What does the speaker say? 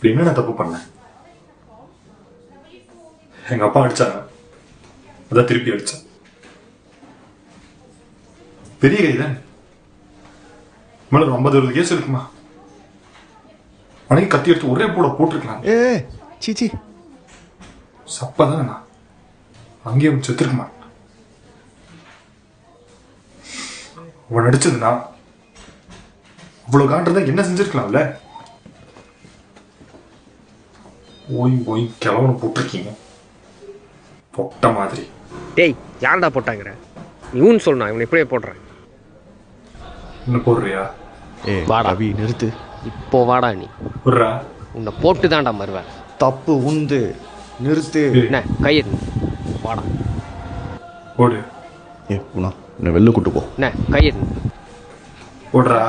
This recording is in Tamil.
என்ன நான் தப்பு பண்ணேன்? எங்க அப்பா அடிச்சாங்க, அதான் திருப்பி அடிச்சேன். பெரிய கைதான் மேல 50-60 கேஸ் இருக்குமா? அன்னைக்கு கத்தி எடுத்து ஒரே போட போட்டிருக்கலாம். சீச்சி சப்பதான் நான் அங்கேயே செத்துருக்க மாட்டேன். அவன் நடிச்சதுன்னா அவ்வளவு காட்டுறதா என்ன செஞ்சிருக்கலாம்ல? ஓய் ஓய் கிளவனை போட்டிருக்கீங்க பொட்ட மாதிரி. டேய் யாரடா போட்டாங்கிற? இவன் சொல்லணும், இவனை இப்படியே போடுறேன். என்ன போடுறியா? வாடா ரவி நிறுத்து. இப்போ வாடா நீ. விட்றா. உன்னை போட்டு தான்டா மறுவேன். தப்பு உந்து, நிறுத்து. என்ன கையெடு, வாடா. போடு. உனா என்னை வெளில கூட்டு போ. என்ன கையெடு, போடுறா.